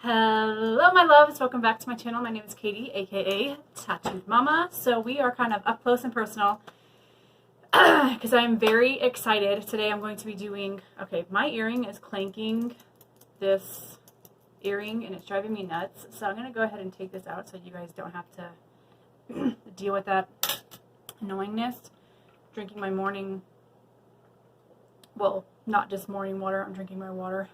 Hello my loves, welcome back to my channel. My name is Katy, aka Tattooedmomma. So we are kind of up close and personal because I'm very excited. Today I'm going to be doing, okay, my earring is clanking this earring and it's driving me nuts. So I'm going to go ahead and take this out so you guys don't have to deal with that annoyingness. Drinking my morning, well, not just morning water, I'm drinking my water.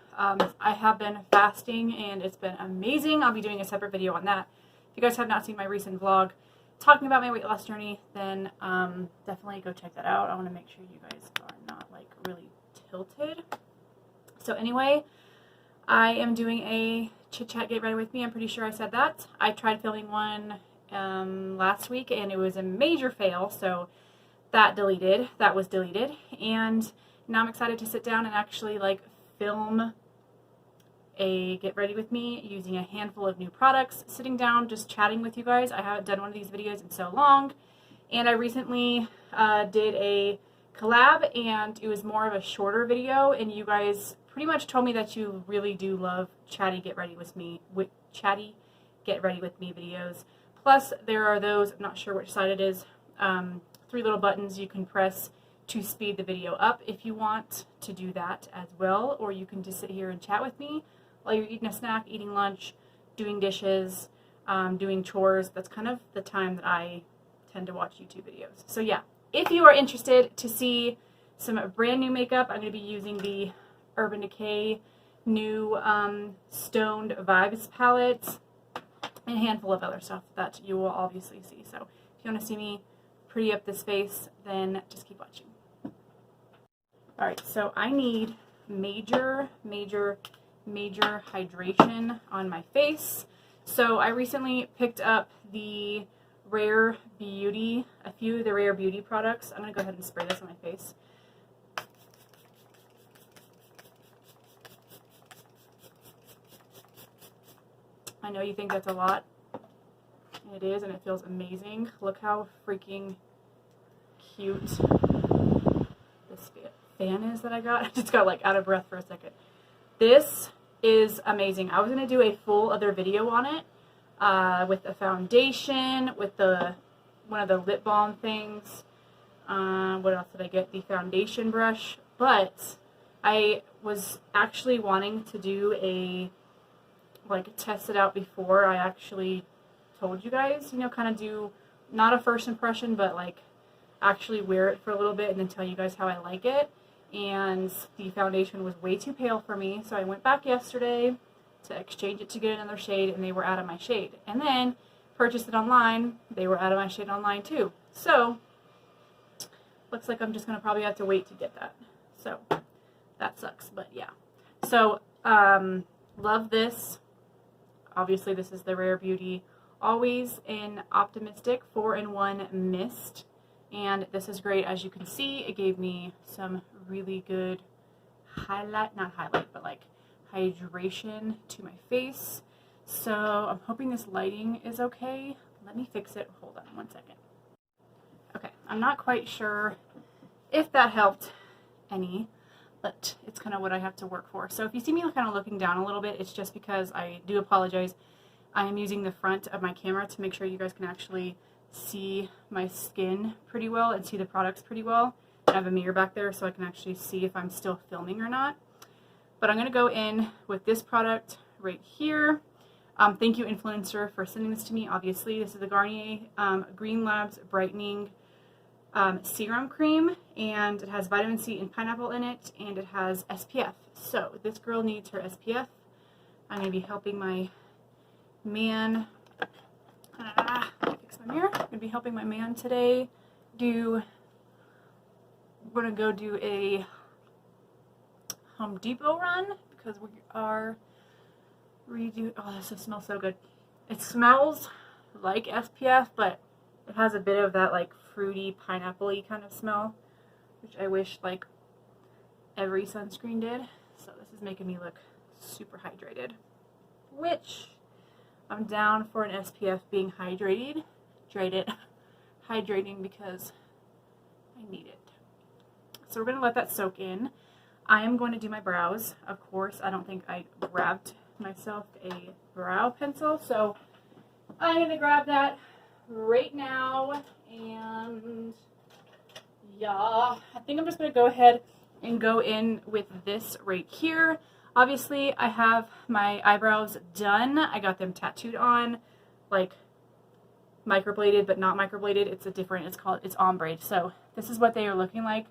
I have been fasting and it's been amazing. I'll be doing a separate video on that. If you guys have not seen my recent vlog talking about my weight loss journey, then definitely go check that out. I want to make sure you guys are not like really tilted. So anyway, I am doing a Chit Chat Get Ready with me. I'm pretty sure I said that. I tried filming one last week and it was a major fail, so that was deleted. And now I'm excited to sit down and actually like film a get ready with me using a handful of new products, sitting down, just chatting with you guys. I haven't done one of these videos in so long, and I recently did a collab and it was more of a shorter video, and you guys pretty much told me that you really do love chatty get ready with me videos. Plus there are those, I'm not sure which side it is, 3 little buttons you can press to speed the video up if you want to do that as well, or you can just sit here and chat with me while you're eating a snack, eating lunch, doing dishes, doing chores. That's kind of the time that I tend to watch YouTube videos. So yeah, if you are interested to see some brand new makeup, I'm going to be using the Urban Decay new Stoned Vibes palette and a handful of other stuff that you will obviously see. So if you want to see me pretty up this face, then just keep watching. Alright, so I need major hydration on my face. So I recently picked up the Rare Beauty, a few of the Rare Beauty products. I'm going to go ahead and spray this on my face. I know you think that's a lot. It is, and it feels amazing. Look how freaking cute this fan is that I got. I just got like out of breath for a second. This is amazing. I was going to do a full other video on it with the foundation, with one of the lip balm things. What else did I get? The foundation brush. But I was actually wanting to do test it out before I actually told you guys, you know, kind of do not a first impression, but like actually wear it for a little bit and then tell you guys how I like it. And the foundation was way too pale for me, so I went back yesterday to exchange it to get another shade, and they were out of my shade. And then purchased it online, they were out of my shade online too. So looks like I'm just gonna probably have to wait to get that. So that sucks, but yeah. So love this. Obviously this is the Rare Beauty Always in Optimistic 4-in-1 Mist, and this is great. As you can see, it gave me some really good hydration to my face. So I'm hoping this lighting is okay. Let me fix it. Hold on one second. Okay, I'm not quite sure if that helped any, but it's kind of what I have to work for. So if you see me kind of looking down a little bit, it's just because I do apologize. I am using the front of my camera to make sure you guys can actually see my skin pretty well and see the products pretty well. I have a mirror back there so I can actually see if I'm still filming or not. But I'm going to go in with this product right here. Thank you, influencer, for sending this to me. Obviously, this is the Garnier Green Labs Brightening Serum Cream, and it has vitamin C and pineapple in it, and it has SPF. So this girl needs her SPF. I'm going to be helping my man, fix my mirror. I'm going to be helping my man today we're going to go do a Home Depot run because we are oh, this smells so good. It smells like SPF, but it has a bit of that like fruity, pineapple-y kind of smell, which I wish like every sunscreen did. So this is making me look super hydrated, which I'm down for an SPF being hydrating because I need it. So we're going to let that soak in. I am going to do my brows. Of course, I don't think I grabbed myself a brow pencil. So I'm going to grab that right now, and yeah, I think I'm just going to go ahead and go in with this right here. Obviously, I have my eyebrows done. I got them tattooed on, like microbladed, but not microbladed. It's ombre. So this is what they are looking like.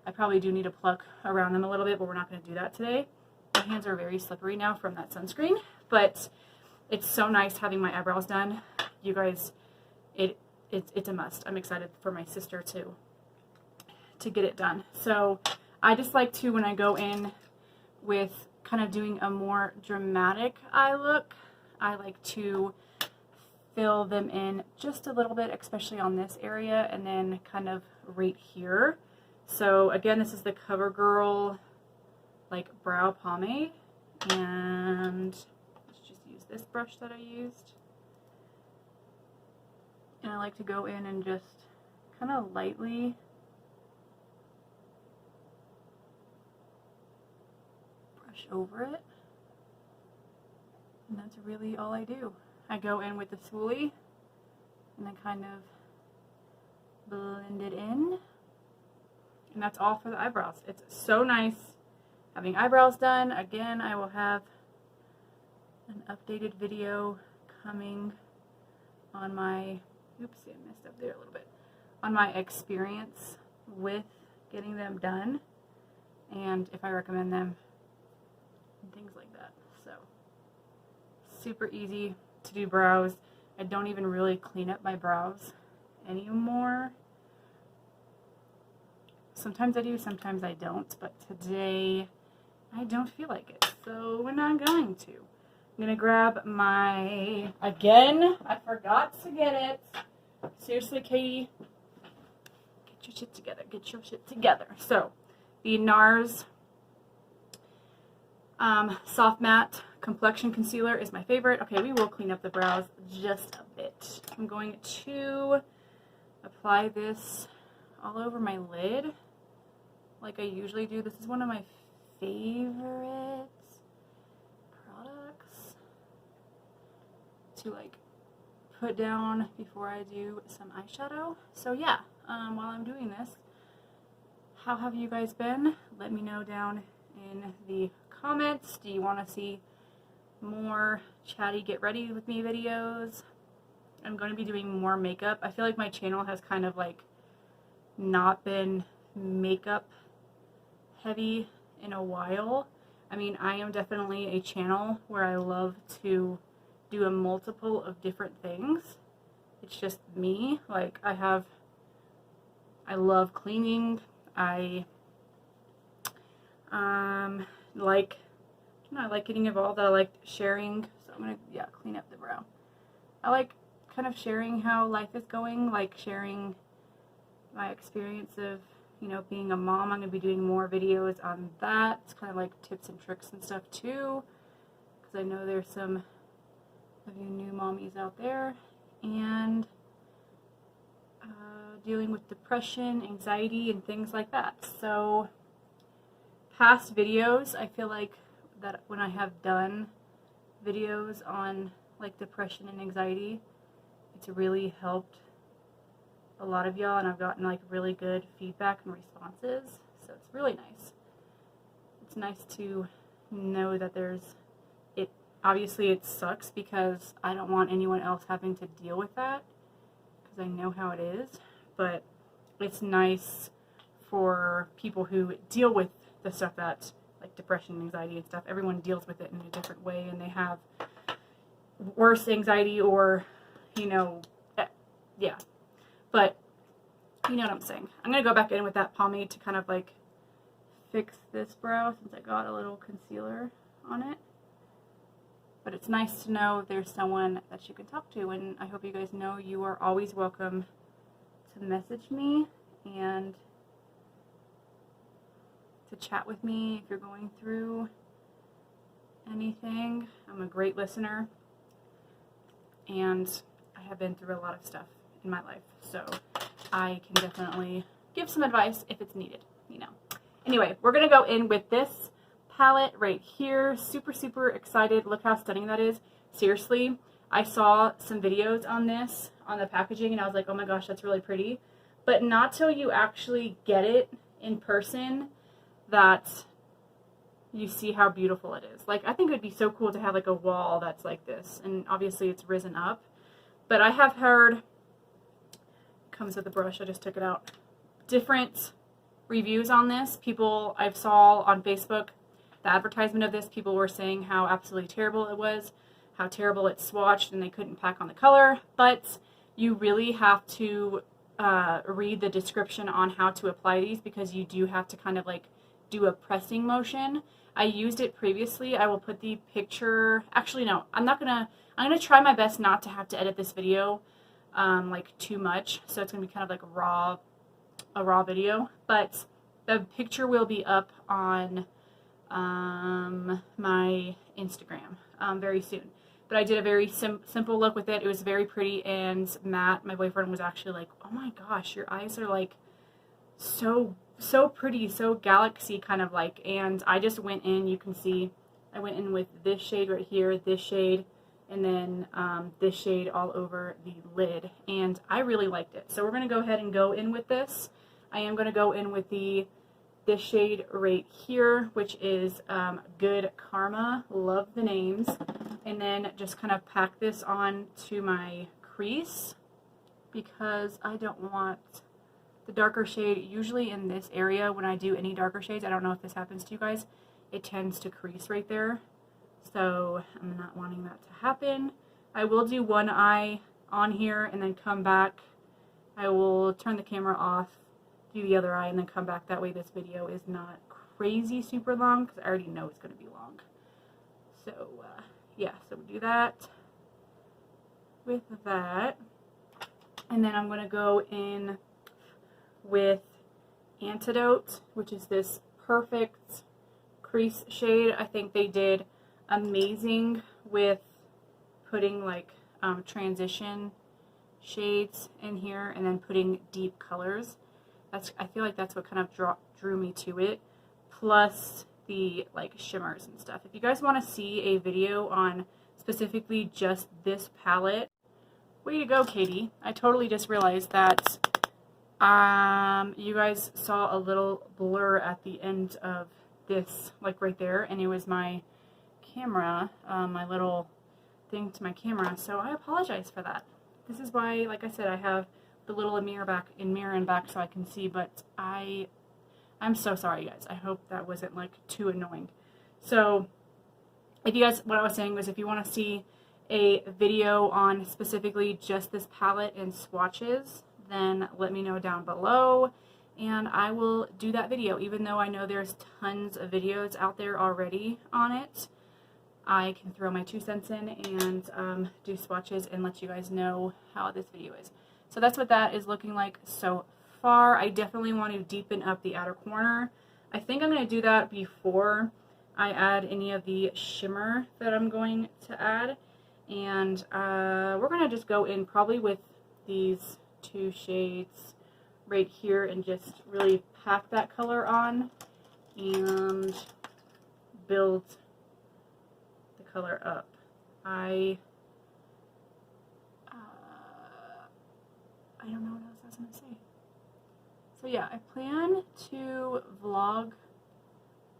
I probably do need to pluck around them a little bit, but we're not going to do that today. My hands are very slippery now from that sunscreen, but it's so nice having my eyebrows done. You guys, it's a must. I'm excited for my sister to get it done. So I just like to, when I go in with kind of doing a more dramatic eye look, I like to fill them in just a little bit, especially on this area, and then kind of right here. So again, this is the CoverGirl like brow pomade, and let's just use this brush that I used. And I like to go in and just kind of lightly brush over it. And that's really all I do. I go in with the spoolie and then kind of blend it in. And that's all for the eyebrows. It's so nice having eyebrows done. Again, I will have an updated video coming on my, oopsie, I messed up there a little bit, on my experience with getting them done and if I recommend them and things like that. So super easy to do brows. I don't even really clean up my brows anymore. Sometimes I do, sometimes I don't, but today I don't feel like it, so we're not going to. I'm going to grab my, again, I forgot to get it. Seriously, Katy, get your shit together, get your shit together. So, the NARS Soft Matte Complexion Concealer is my favorite. Okay, we will clean up the brows just a bit. I'm going to apply this all over my lid like I usually do. This is one of my favorite products to like put down before I do some eyeshadow. So yeah, while I'm doing this, how have you guys been? Let me know down in the comments. Do you want to see more chatty get ready with me videos? I'm going to be doing more makeup. I feel like my channel has kind of like not been makeup heavy in a while. I mean, I am definitely a channel where I love to do a multiple of different things. It's just me. Like I love cleaning. I like getting involved. I like sharing. So I'm gonna clean up the brow. I like kind of sharing how life is going, like sharing my experience of, you know, being a mom. I'm going to be doing more videos on that. It's kind of like tips and tricks and stuff too, because I know there's some of you new mommies out there, and dealing with depression, anxiety, and things like that. So past videos, I feel like that when I have done videos on like depression and anxiety, it's really helped a lot of y'all, and I've gotten like really good feedback and responses, so it's really nice. It's nice to know that there's it. Obviously it sucks because I don't want anyone else having to deal with that, because I know how it is, but it's nice for people who deal with the stuff that, like depression and anxiety and stuff. Everyone deals with it in a different way, and they have worse anxiety, or, you know, yeah. But you know what I'm saying. I'm going to go back in with that pomade to kind of like fix this brow, since I got a little concealer on it. But it's nice to know there's someone that you can talk to, and I hope you guys know you are always welcome to message me and to chat with me if you're going through anything. I'm a great listener, and I have been through a lot of stuff in my life, so I can definitely give some advice if it's needed, you know. Anyway, we're going to go in with this palette right here. Super, super excited. Look how stunning that is. Seriously, I saw some videos on this, on the packaging, and I was like, oh my gosh, that's really pretty. But not till you actually get it in person that you see how beautiful it is. Like, I think it would be so cool to have like a wall that's like this, and obviously it's risen up. But I have heard, comes with a brush, I just took it out, different reviews on this. People I saw on Facebook, the advertisement of this, people were saying how absolutely terrible it was, how terrible it swatched, and they couldn't pack on the color. But you really have to read the description on how to apply these, because you do have to kind of like do a pressing motion. I used it previously. I will put the picture, actually no, I'm gonna try my best not to have to edit this video like too much, so it's gonna be kind of like a raw video, but the picture will be up on my Instagram very soon. But I did a very simple look with it. It was very pretty, and Matt, my boyfriend, was actually like, oh my gosh, your eyes are like so pretty, so galaxy kind of like. And I just went in, you can see, I went in with this shade right here, this shade, and then this shade all over the lid, and I really liked it. So we're going to go ahead and go in with this. I am going to go in with this shade right here, which is Good Karma. Love the names. And then just kind of pack this on to my crease, because I don't want the darker shade. Usually in this area, when I do any darker shades, I don't know if this happens to you guys, it tends to crease right there. So I'm not wanting that to happen. I will do one eye on here and then come back. I will turn the camera off, do the other eye, and then come back. That way this video is not crazy super long, because I already know it's going to be long. So yeah, so we do that with that. And then I'm going to go in with Antidote, which is this perfect crease shade. I think they did amazing with putting like transition shades in here and then putting deep colors. I feel like that's what kind of drew me to it, plus the like shimmers and stuff. If you guys want to see a video on specifically just this palette, way to go, Katy. I totally just realized that you guys saw a little blur at the end of this, like right there, and it was my camera, my little thing to my camera, so I apologize for that. This is why, like I said, I have the little mirror in back so I can see, but I'm so sorry, guys. I hope that wasn't like too annoying. So if you guys, what I was saying was, if you want to see a video on specifically just this palette and swatches, then let me know down below and I will do that video. Even though I know there's tons of videos out there already on it, I can throw my 2 cents in and do swatches and let you guys know how this video is. So that's what that is looking like so far. I definitely want to deepen up the outer corner. I think I'm going to do that before I add any of the shimmer that I'm going to add. And we're going to just go in probably with these 2 shades right here and just really pack that color on and build the color up. I don't know what else I was going to say. So yeah, I plan to vlog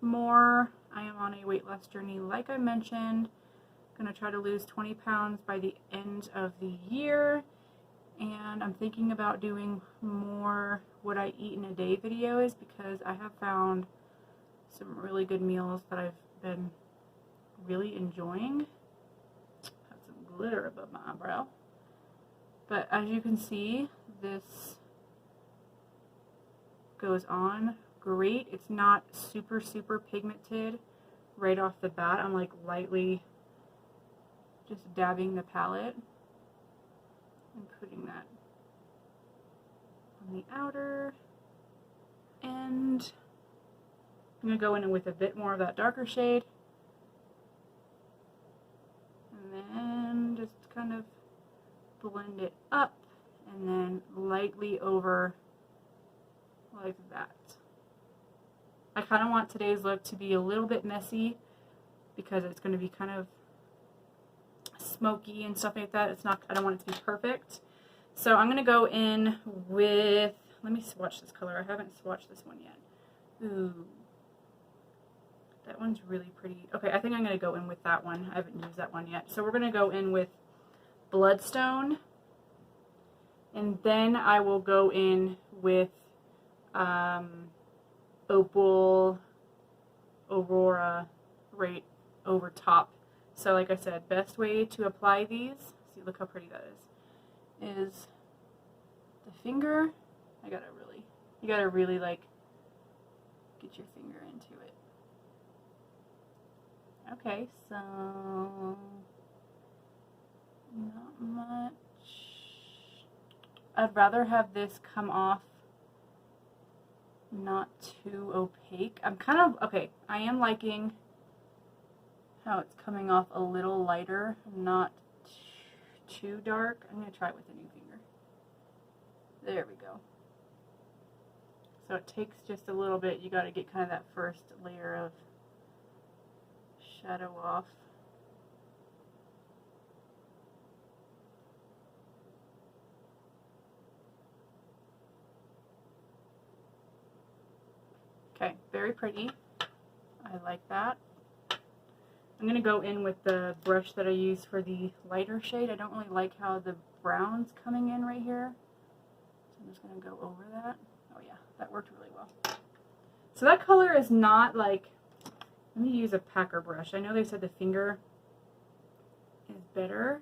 more. I am on a weight loss journey, like I mentioned. I'm going to try to lose 20 pounds by the end of the year. And I'm thinking about doing more what I eat in a day videos, because I have found some really good meals that I've been really enjoying. Have some glitter above my eyebrow. But as you can see, this goes on great. It's not super pigmented right off the bat. I'm like lightly just dabbing the palette and putting that on the outer end. I'm going to go in with a bit more of that darker shade, and then just kind of blend it up and then lightly over like that. I kind of want today's look to be a little bit messy because it's going to be kind of smoky and stuff like that. It's not, I don't want it to be perfect. So I'm going to go in with, let me swatch this color. I haven't swatched this one yet. Ooh. That one's really pretty. Okay, I think I'm going to go in with that one. I haven't used that one yet. So we're going to go in with Bloodstone. And then I will go in with Opal Aurora right over top. So like I said, best way to apply these, see, look how pretty that is the finger. You gotta really like get your finger into it. Okay, so not much. I'd rather have this come off not too opaque. I'm kind of, okay, I am liking how it's coming off a little lighter, not too dark. I'm going to try it with a new finger. There we go. So it takes just a little bit. You got to get kind of that first layer of shadow off. Okay, very pretty. I like that. I'm going to go in with the brush that I use for the lighter shade. I don't really like how the brown's coming in right here. So I'm just going to go over that. Oh yeah, that worked really well. So that color is not like, let me use a packer brush. I know they said the finger is better.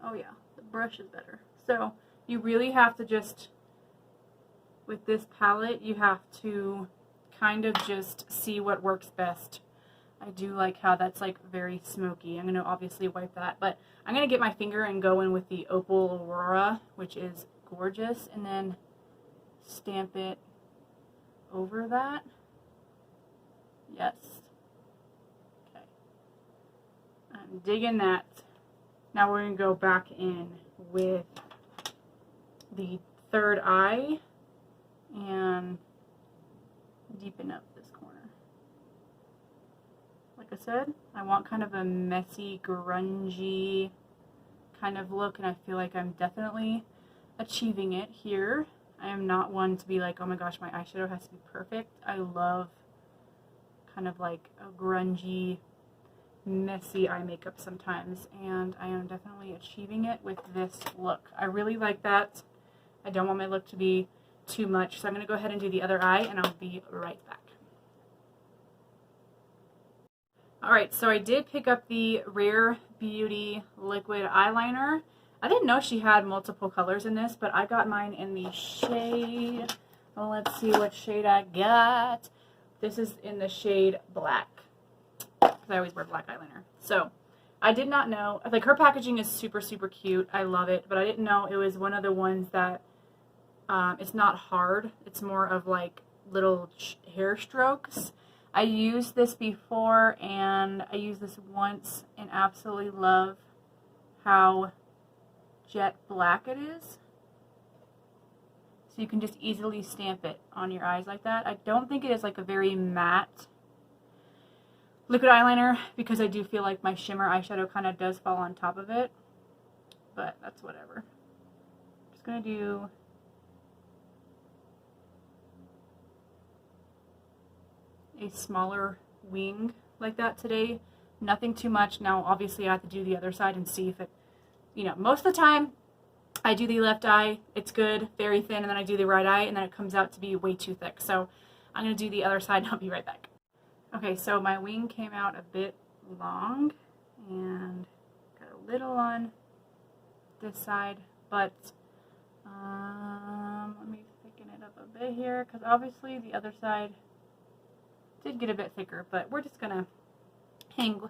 Oh yeah, the brush is better. So you really have to just, with this palette, you have to kind of just see what works best. I do like how that's like very smoky. I'm going to obviously wipe that, but I'm going to get my finger and go in with the Opal Aurora, which is gorgeous, and then stamp it over that. Yes. Okay. I'm digging that. Now we're going to go back in with the third eye and deepen up this corner. Like I said, I want kind of a messy, grungy kind of look, and I feel like I'm definitely achieving it here. I am not one to be like, oh my gosh, my eyeshadow has to be perfect. I love kind of like a grungy, messy eye makeup sometimes, and I am definitely achieving it with this look. I really like that. I don't want my look to be too much, so I'm going to go ahead and do the other eye, and I'll be right back. Alright, so I did pick up the Rare Beauty liquid eyeliner. I didn't know she had multiple colors in this, but I got mine in the shade, well, let's see what shade I got. This is in the shade Black, because I always wear black eyeliner. So I did not know, like, her packaging is super, super cute. I love it, but I didn't know it was one of the ones that it's not hard. It's more of like little hair strokes. I used this before, and I used this once and absolutely love how jet black it is. So you can just easily stamp it on your eyes like that. I don't think it is like a very matte liquid eyeliner, because I do feel like my shimmer eyeshadow kind of does fall on top of it, but that's whatever. Just gonna do a smaller wing like that today. Nothing too much. Now obviously I have to do the other side and see if it, you know, most of the time I do the left eye, it's good, very thin, and then I do the right eye and then it comes out to be way too thick. So I'm going to do the other side and I'll be right back. Okay, so my wing came out a bit long and got a little on this side, but let me thicken it up a bit here, because obviously the other side did get a bit thicker, but we're just gonna deal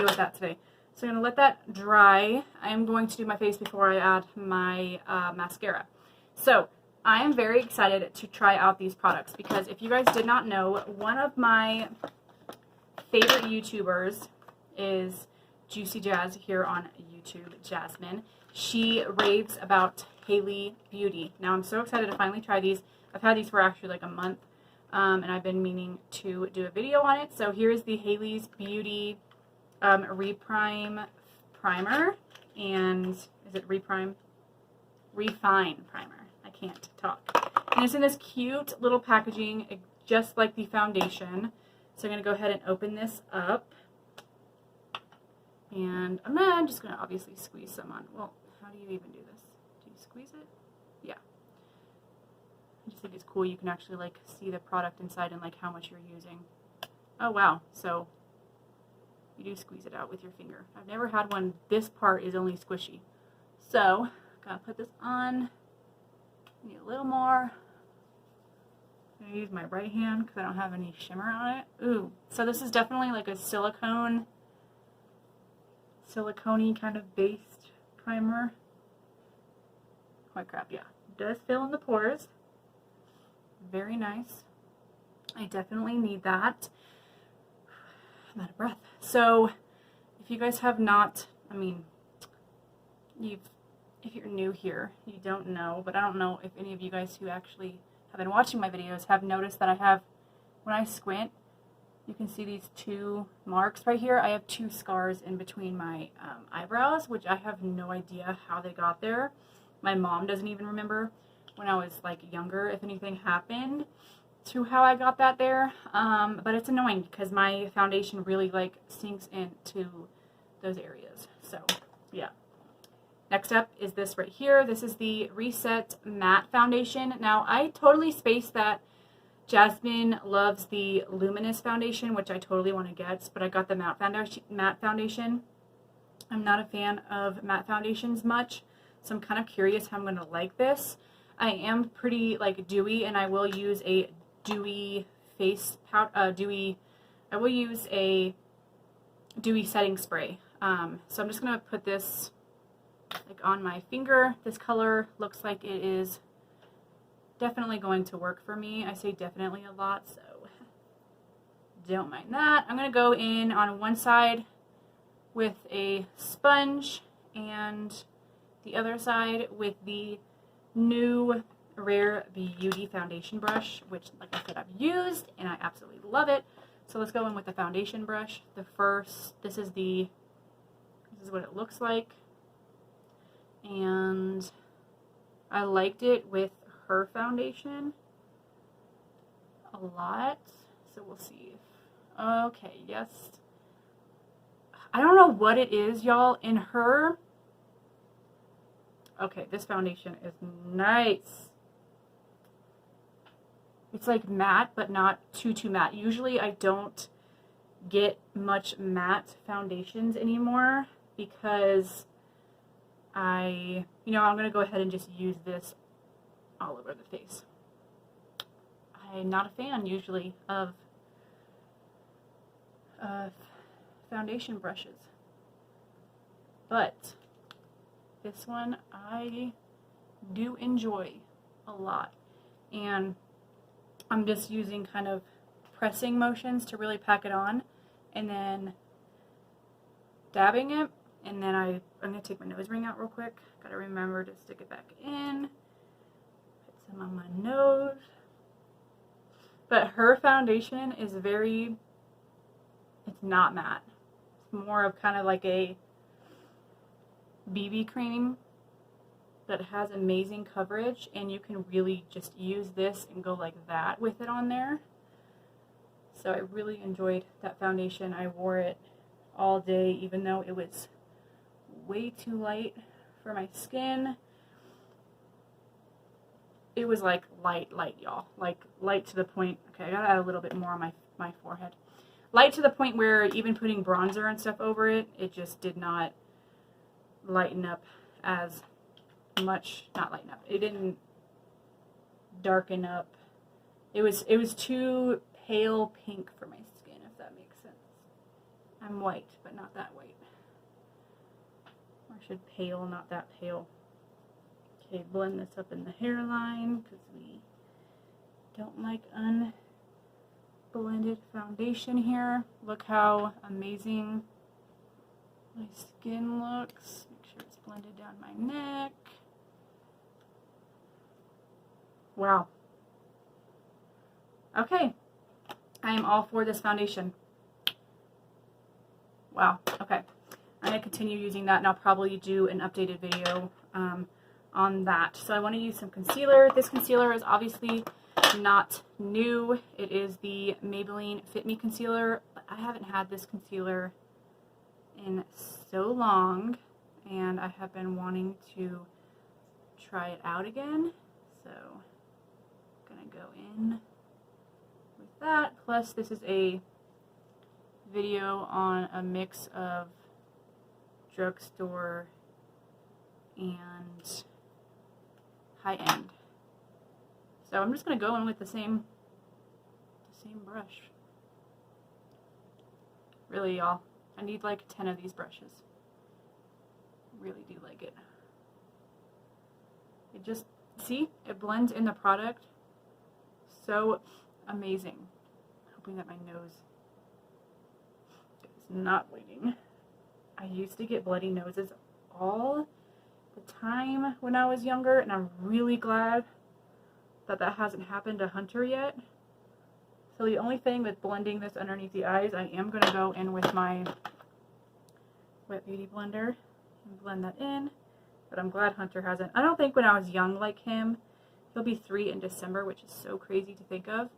with that today. So I'm gonna let that dry. I'm going to do my face before I add my mascara. So I am very excited to try out these products, because if you guys did not know, one of my favorite YouTubers is Juicy Jazz here on YouTube, Jasmine. She raves about Halley Beauty. Now I'm so excited to finally try these. I've had these for actually like a month, and I've been meaning to do a video on it. So here's the Halley's Beauty Reprime Primer, and is it Reprime? Refine Primer. I can't talk. And it's in this cute little packaging, just like the foundation. So I'm going to go ahead and open this up. And I'm just going to obviously squeeze some on. Well, how do you even do this? Do you squeeze it? Yeah. I just think it's cool. You can actually like see the product inside and like how much you're using. Oh wow. So you do squeeze it out with your finger. I've never had one. This part is only squishy. So I'm going to put this on. Need a little more. I'm going to use my right hand because I don't have any shimmer on it. Ooh. So this is definitely like a silicone-y kind of based primer. Holy crap, yeah. It does fill in the pores. Very nice. I definitely need that. I'm out of breath. So if you guys have not, I mean, if you're new here, you don't know, but I don't know if any of you guys who actually have been watching my videos have noticed that I have, when I squint, you can see these two marks right here. I have two scars in between my eyebrows, which I have no idea how they got there. My mom doesn't even remember when I was like younger if anything happened to how I got that there. But it's annoying because my foundation really like sinks into those areas. So yeah. Next up is this right here. This is the Reset Matte Foundation. Now I totally spaced that. Jasmine loves the Luminous Foundation, which I totally want to get, but I got the matte foundation. I'm not a fan of matte foundations much, so I'm kind of curious how I'm going to like this. I am pretty like dewy, and I will use a dewy face powder, I will use a dewy setting spray. So I'm just going to put this like on my finger. This color looks like it is definitely going to work for me. I say definitely a lot, so don't mind that. I'm going to go in on one side with a sponge and the other side with the new Rare Beauty foundation brush, which like I said I've used and I absolutely love it. So let's go in with the foundation brush. This is what it looks like, and I liked it with her foundation a lot, so we'll see. Okay, yes. I don't know what it is, y'all, in her. Okay, this foundation is nice. It's like matte, but not too matte. Usually I don't get much matte foundations anymore because I'm going to go ahead and just use this all over the face. I'm not a fan usually of foundation brushes, but this one I do enjoy a lot, and I'm just using kind of pressing motions to really pack it on, and then dabbing it, and then I'm going to take my nose ring out real quick. Gotta remember to stick it back in. Put some on my nose. But her foundation is it's not matte. It's more of kind of like a BB cream that has amazing coverage, and you can really just use this and go like that with it on there. So I really enjoyed that foundation. I wore it all day, even though it was way too light for my skin. It was like light, y'all. Like light to the point. Okay, I gotta add a little bit more on my forehead. Light to the point where even putting bronzer and stuff over it, it just did not lighten up as much. Not lighten up. It didn't darken up. It was too pale pink for my skin, if that makes sense. I'm white, but not that white. Or I should pale, not that pale. Okay, blend this up in the hairline because we don't like unblended foundation here. Look how amazing my skin looks. Make sure it's blended down my neck. Wow. Okay. I am all for this foundation. Wow. Okay. I'm going to continue using that, and I'll probably do an updated video on that. So I want to use some concealer. This concealer is obviously not new. It is the Maybelline Fit Me Concealer. I haven't had this concealer in so long, and I have been wanting to try it out again. So I'm going to go in with that. Plus, this is a video on a mix of drugstore and high-end. So I'm just going to go in with the same brush. Really, y'all, I need like 10 of these brushes. Really do like it. It just, see, it blends in the product so amazing. Hoping that my nose is not bleeding. I used to get bloody noses all the time when I was younger, and I'm really glad that that hasn't happened to Hunter yet. So the only thing with blending this underneath the eyes, I am going to go in with my Wet Beauty blender and blend that in. But I'm glad Hunter hasn't. I don't think when I was young like him, he'll be 3 in December, which is so crazy to think of.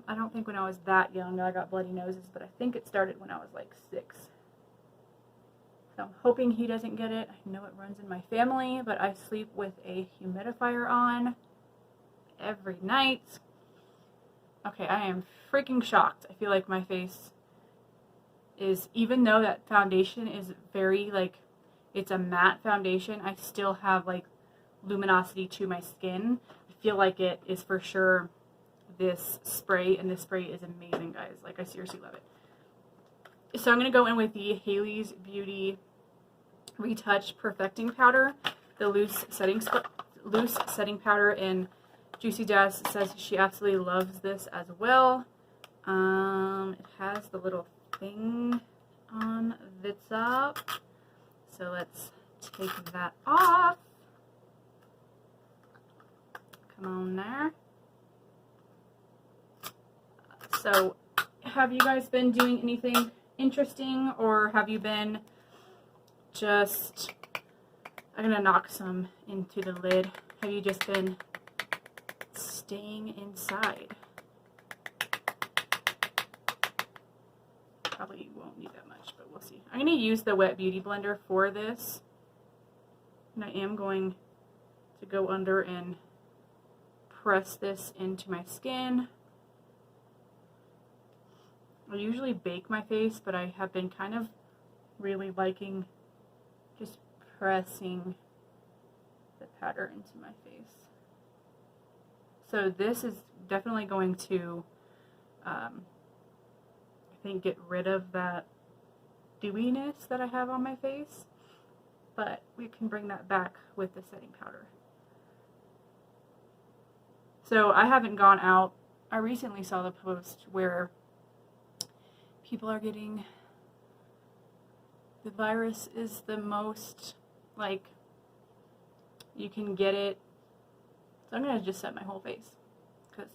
I don't think when I was that young I got bloody noses, but I think it started when I was like 6. So I'm hoping he doesn't get it. I know it runs in my family, but I sleep with a humidifier on every night. Okay, I am freaking shocked. I feel like my face is, even though that foundation is very, like, it's a matte foundation, I still have, like, luminosity to my skin. I feel like it is for sure this spray, and this spray is amazing, guys. Like, I seriously love it. So I'm going to go in with the Halley's Beauty Retouch Perfecting Powder, the loose setting powder, and Juicy Jazz says she absolutely loves this as well. It has the little thing on the top, so let's take that off. Come on there. So, have you guys been doing anything interesting, or have you been just, I'm gonna knock some into the lid, have you just been staying inside? Probably won't need that much, but we'll see. I'm gonna use the Wet Beauty blender for this, and I am going to go under and press this into my skin. I usually bake my face, but I have been kind of really liking just pressing the powder into my face. So this is definitely going to, I think, get rid of that dewiness that I have on my face, but we can bring that back with the setting powder. So I haven't gone out. I recently saw the post where people are getting, the virus is the most, like, you can get it. So I'm going to just set my whole face, because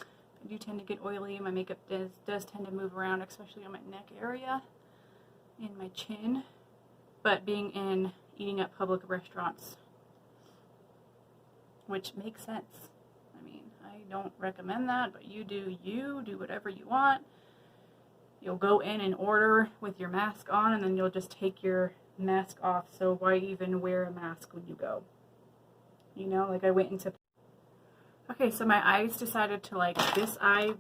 I do tend to get oily. My makeup does tend to move around, especially on my neck area and my chin. But eating at public restaurants, which makes sense. I mean, I don't recommend that, but you do whatever you want. You'll go in and order with your mask on, and then you'll just take your mask off. So why even wear a mask when you go? You know, like I went into... Okay, so my eyes decided to, like, this eye,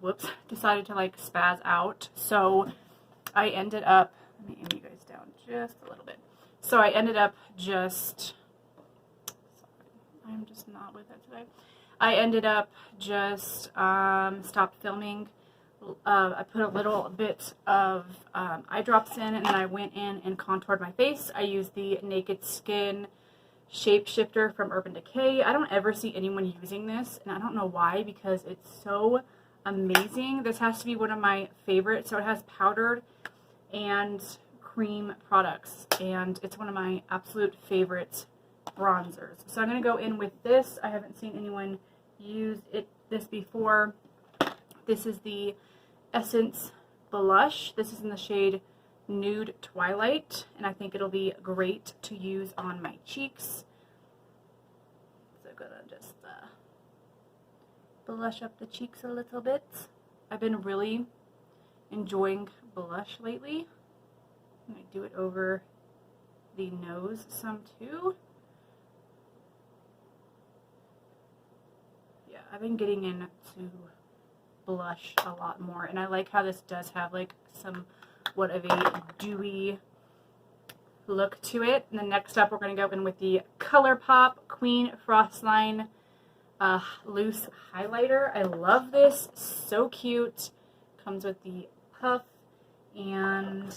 decided to, like, spaz out. So I ended up... Let me aim you guys down just a little bit. So I ended up just... Sorry, I'm just not with it today. I ended up just stopped filming. I put a little bit of eye drops in, and then I went in and contoured my face. I used the Naked Skin Shape Shifter from Urban Decay. I don't ever see anyone using this, and I don't know why, because it's so amazing. This has to be one of my favorites. So it has powdered and cream products, and it's one of my absolute favorite bronzers. So I'm going to go in with this. I haven't seen anyone use this before. This is the Essence Blush. This is in the shade Nude Twilight, and I think it'll be great to use on my cheeks. So I'm gonna just blush up the cheeks a little bit. I've been really enjoying blush lately. I'm gonna do it over the nose some too. Yeah, I've been getting into blush a lot more, and I like how this does have like somewhat of a dewy look to it. And then next up we're going to go in with the ColourPop Queen Frostline loose highlighter. I love this, so cute. Comes with the puff, and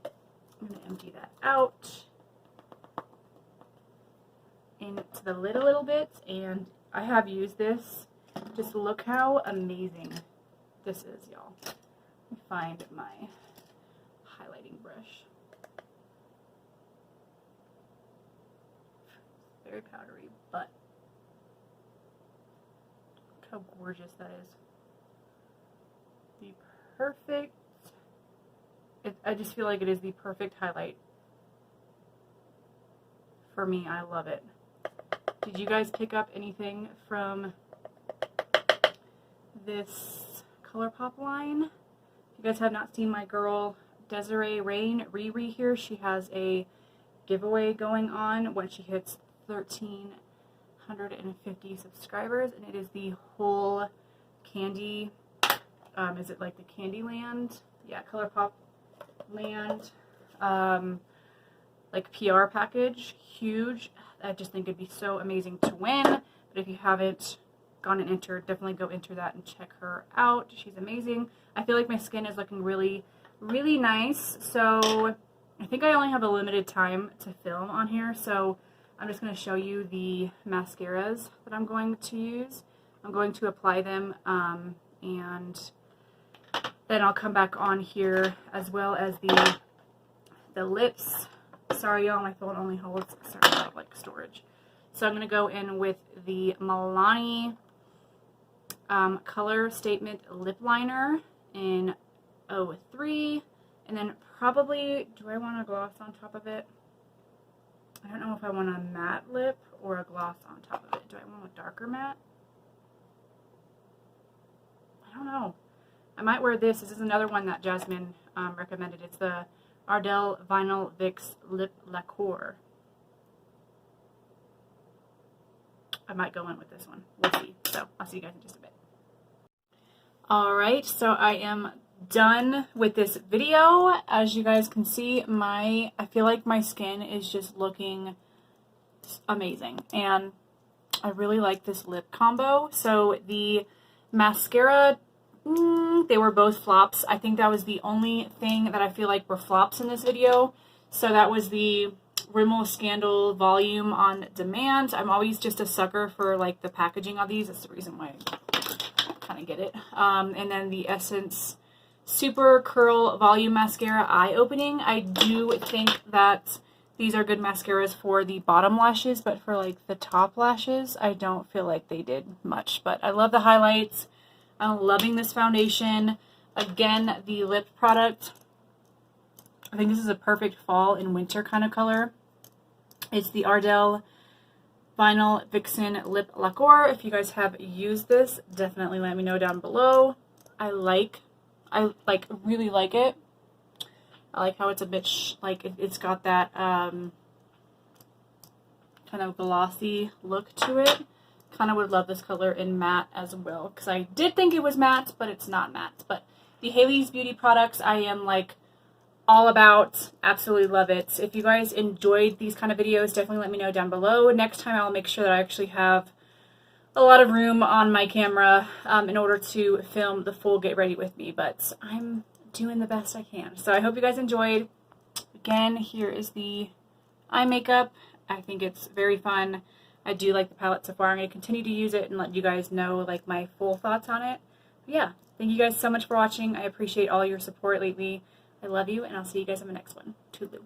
I'm going to empty that out into the lid a little bit, and I have used this. Just look how amazing this is, y'all. Let me find my highlighting brush. Very powdery, but look how gorgeous that is. The perfect, I just feel like it is the perfect highlight for me. I love it. Did you guys pick up anything from this ColourPop line? If you guys have not seen my girl Desiree Rain, Riri here, she has a giveaway going on when she hits 1,350 subscribers, and it is the whole candy, is it like the Candyland? Yeah, ColourPop Land, like PR package, huge. I just think it'd be so amazing to win, but if you haven't gone and entered, definitely go enter that and check her out. She's amazing. I feel like my skin is looking really, really nice, so I think I only have a limited time to film on here, so I'm just going to show you the mascaras that I'm going to use. I'm going to apply them, and then I'll come back on here, as well as the lips. Sorry y'all, my phone only holds a certain amount of like storage. So I'm going to go in with the Milani Color Statement Lip Liner in 03, and then probably, do I want a gloss on top of it? I don't know if I want a matte lip or a gloss on top of it. Do I want a darker matte? I don't know. I might wear this. This is another one that Jasmine recommended. It's the Ardell Vinyl Vix Lip Lacquer. I might go in with this one. We'll see. So I'll see you guys in just a bit. Alright, so I am done with this video. As you guys can see, I feel like my skin is just looking amazing, and I really like this lip combo. So the mascara, they were both flops. I think that was the only thing that I feel like were flops in this video. So that was the Rimmel Scandal Volume on Demand. I'm always just a sucker for like the packaging of these. That's the reason why I kind of get it. And then the Essence Super Curl Volume Mascara Eye Opening. I do think that these are good mascaras for the bottom lashes, but for like the top lashes, I don't feel like they did much. But I love the highlights. I'm loving this foundation. Again, the lip product, I think this is a perfect fall and winter kind of color. It's the Ardell Vinyl Vixen Lip Lacquer. If you guys have used this, definitely let me know down below. I really like it. I like how it's a bit it's got that kind of glossy look to it. Kind of would love this color in matte as well, because I did think it was matte, but it's not matte. But the Hailey's Beauty products, I am like all about. Absolutely love it. If you guys enjoyed these kind of videos, definitely let me know down below. Next time I'll make sure that I actually have a lot of room on my camera in order to film the full Get Ready with me, but I'm doing the best I can. So I hope you guys enjoyed. Again, here is the eye makeup. I think it's very fun. I do like the palette so far. I'm going to continue to use it and let you guys know like my full thoughts on it. But yeah, thank you guys so much for watching. I appreciate all your support lately. I love you, and I'll see you guys in the next one. Toodaloo.